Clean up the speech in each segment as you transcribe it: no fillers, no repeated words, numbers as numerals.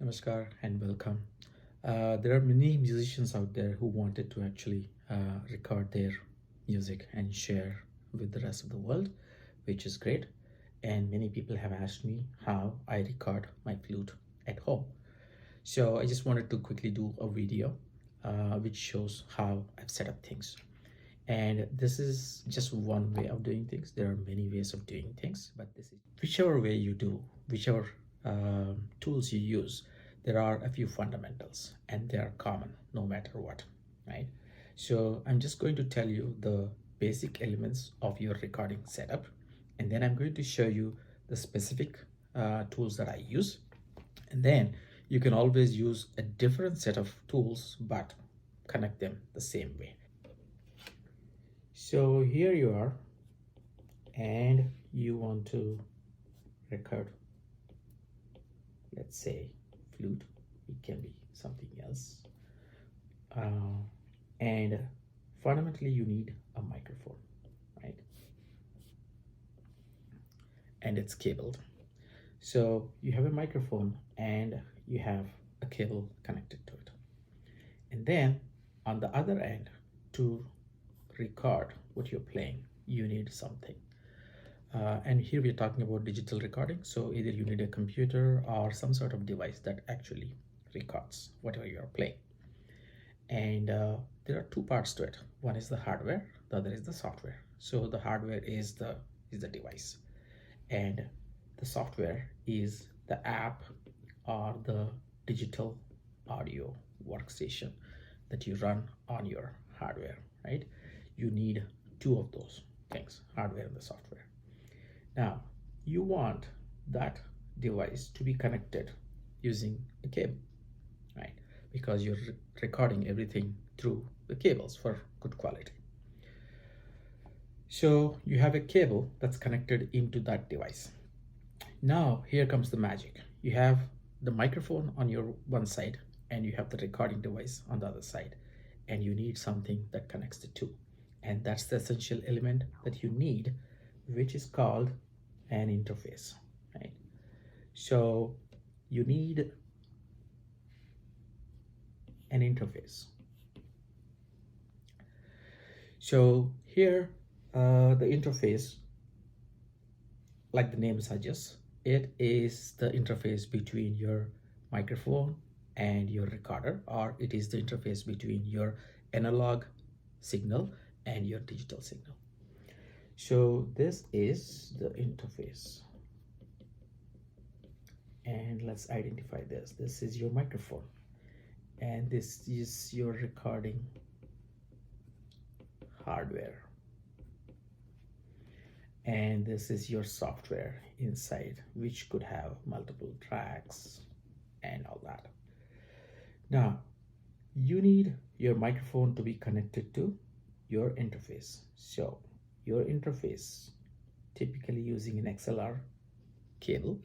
Namaskar and welcome. There are many musicians out there who wanted to actually record their music and share with the rest of the world, which is great. And many people have asked me how I record my flute at home. So I just wanted to quickly do a video which shows how I've set up things. And this is just one way of doing things. There are many ways of doing things, but this is whichever way you do, whichever tools you use, there are a few fundamentals and they are common no matter what, right? So I'm just going to tell you the basic elements of your recording setup, and then I'm going to show you the specific tools that I use. And then you can always use a different set of tools, but connect them the same way. So here you are, and you want to record, let's say, flute. It can be something else. And fundamentally, you need a microphone, right? And it's cabled. So you have a microphone and you have a cable connected to it. And then on the other end, to record what you're playing, you need something. And here we're talking about digital recording. So either you need a computer or some sort of device that actually records whatever you're playing. And there are two parts to it. One is the hardware, the other is the software. So the hardware is the device, and the software is the app or the digital audio workstation that you run on your hardware, right? You need two of those things, hardware and the software. Now, you want that device to be connected using a cable, right? Because you're recording everything through the cables for good quality. So you have a cable that's connected into that device. Now, here comes the magic. You have the microphone on your one side and you have the recording device on the other side, and you need something that connects the two. And that's the essential element that you need, which is called an interface, right? So you need an interface. So here, the interface, like the name suggests, it is the interface between your microphone and your recorder, or it is the interface between your analog signal and your digital signal. So this is the interface, and let's identify this. This is your microphone, and this is your recording hardware, and this is your software inside, which could have multiple tracks and all that. Now, you need your microphone to be connected to your interface. So your interface, typically using an XLR cable,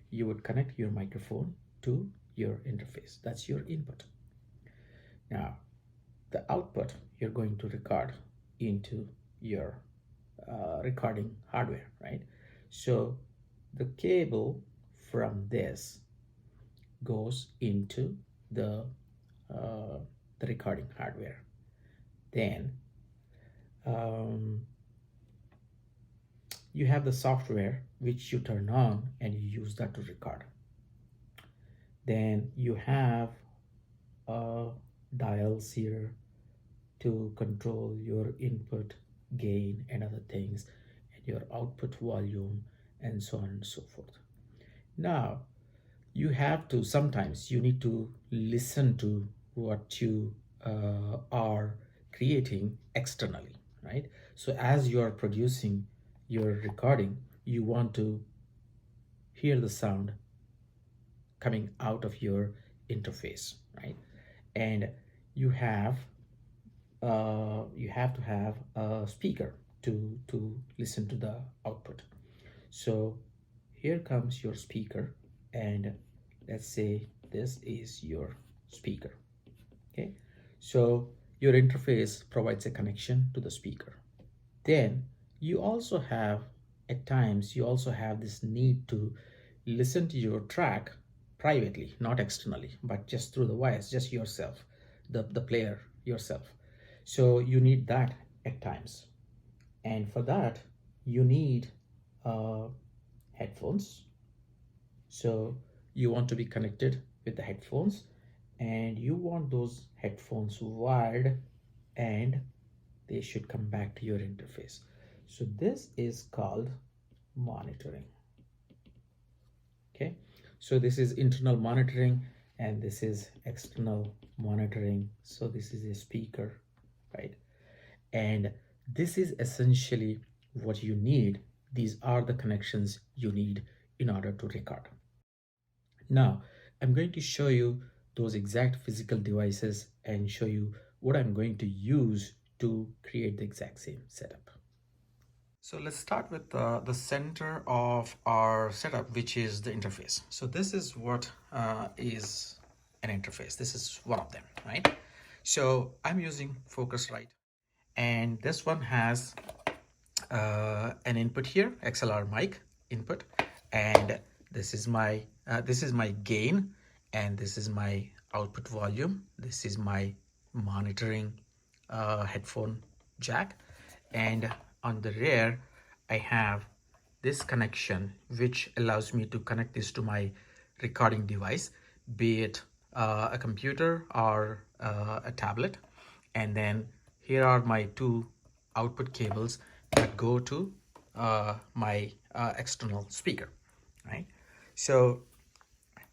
you would connect your microphone to your interface. That's your input. Now, the output you're going to record into your recording hardware, right? So the cable from this goes into the recording hardware. Then you have the software which you turn on and you use that to record. Then you have dials here to control your input gain and other things, and your output volume, and so on and so forth. Now, you have to, sometimes you need to listen to what you are creating externally, right? So as you are producing your recording, you want to hear the sound coming out of your interface, right? And you have to have a speaker to listen to the output. So here comes your speaker, and let's say this is your speaker. Okay, so your interface provides a connection to the speaker. Then you also have, at times, you also have this need to listen to your track privately, not externally, but just through the wires, just yourself, the player yourself. So you need that at times. And for that, you need uh, headphones. So you want to be connected with the headphones, and you want those headphones wired, and they should come back to your interface. So this is called monitoring. Okay, so this is internal monitoring and this is external monitoring. So this is a speaker, right? And this is essentially what you need. These are the connections you need in order to record. Now I'm going to show you those exact physical devices and show you what I'm going to use to create the exact same setup. So let's start with the center of our setup, which is the interface. So this is what is an interface. This is one of them, right? So I'm using Focusrite, and this one has an input here, XLR mic input, and this is my gain, and this is my output volume. This is my monitoring headphone jack, and on the rear I have this connection which allows me to connect this to my recording device, be it a computer or a tablet. And then here are my two output cables that go to my external speaker, right? So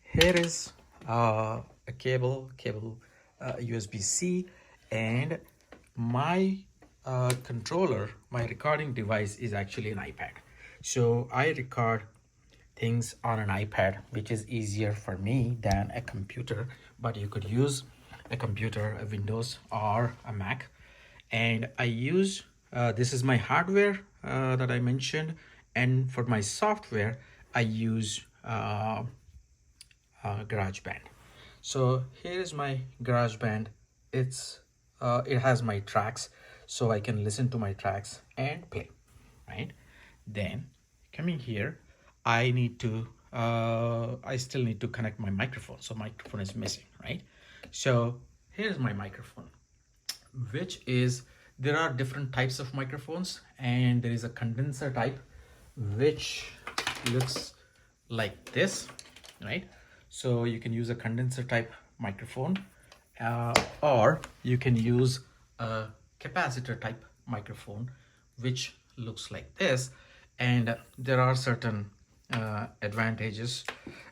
here is a cable USB-C, and my controller, my recording device is actually an iPad. So I record things on an iPad, which is easier for me than a computer, but you could use a computer, a Windows or a Mac. And I use, this is my hardware that I mentioned, and for my software, I use GarageBand. So here is my GarageBand. It has my tracks, so I can listen to my tracks and play, right? Then coming here, I still need to connect my microphone. So microphone is missing, right? So here's my microphone, which is, there are different types of microphones, and there is a condenser type, which looks like this, right? So you can use a condenser type microphone, or you can use a capacitor type microphone, which looks like this. And there are certain advantages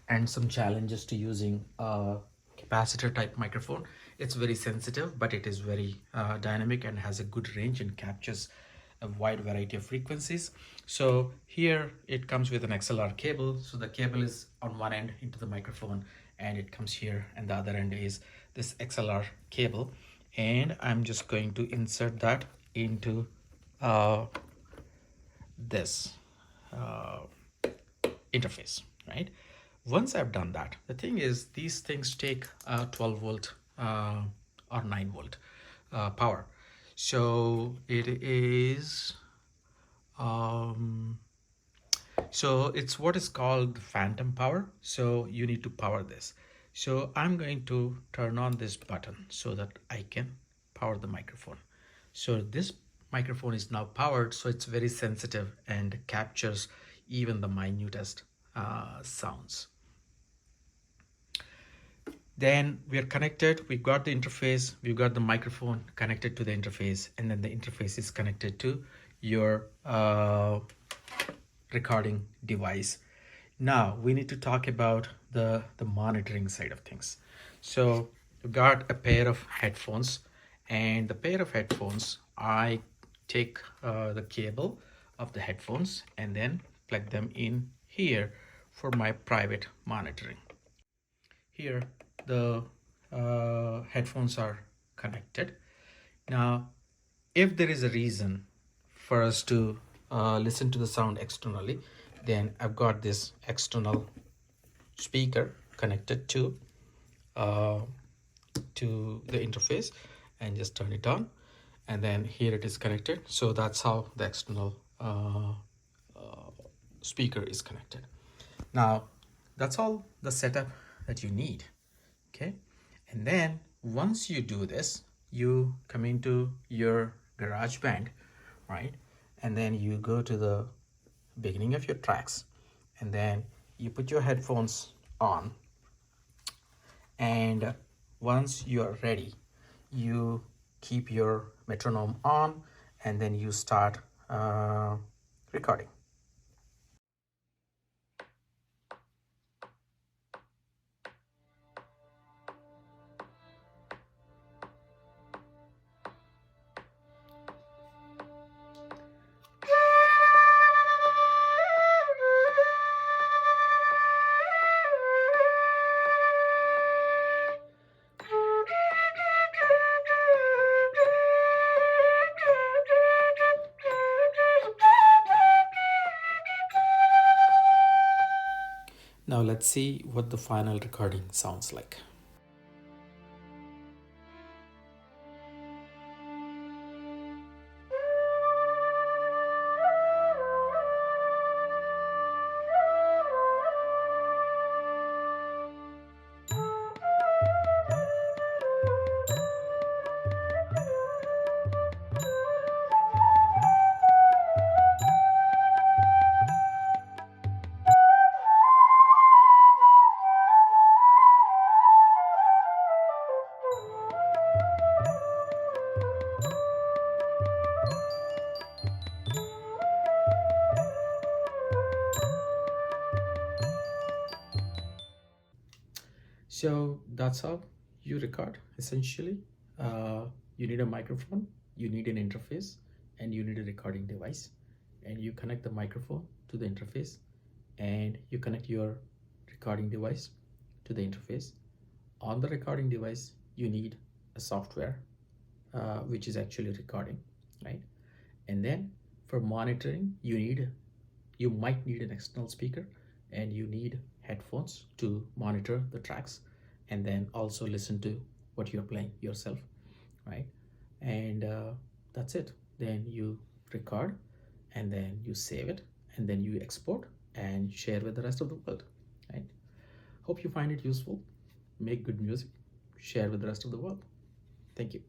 and some challenges to using a capacitor type microphone. It's very sensitive, but it is very dynamic and has a good range and captures a wide variety of frequencies. So here it comes with an XLR cable. So the cable is on one end into the microphone, and it comes here, and the other end is this XLR cable. And I'm just going to insert that into this interface, right? Once I've done that, the thing is, these things take 12 volt or 9 volt power. So it is so it's what is called phantom power. So you need to power this. So I'm going to turn on this button so that I can power the microphone. So this microphone is now powered, so it's very sensitive and captures even the minutest sounds. Then we are connected, we got the interface, we've got the microphone connected to the interface, and then the interface is connected to your recording device. Now we need to talk about the monitoring side of things. So we've got a pair of headphones, and the pair of headphones, I take the cable of the headphones and then plug them in here for my private monitoring. Here the headphones are connected. Now if there is a reason for us to listen to the sound externally, then I've got this external speaker connected to the interface, and just turn it on, and then here it is connected. So that's how the external speaker is connected. Now that's all the setup that you need. Okay, and then once you do this, you come into your GarageBand, right? And then you go to the beginning of your tracks, and then you put your headphones on, and once you are ready, you keep your metronome on, and then you start recording. Now let's see what the final recording sounds like. So that's how you record essentially. You need a microphone, you need an interface, and you need a recording device. And you connect the microphone to the interface, and you connect your recording device to the interface. On the recording device, you need a software which is actually recording, right? And then for monitoring, you might need an external speaker, and you need headphones to monitor the tracks and then also listen to what you're playing yourself, right? And that's it. Then you record, and then you save it, and then you export and share with the rest of the world, right? Hope you find it useful. Make good music, share with the rest of the world. Thank you.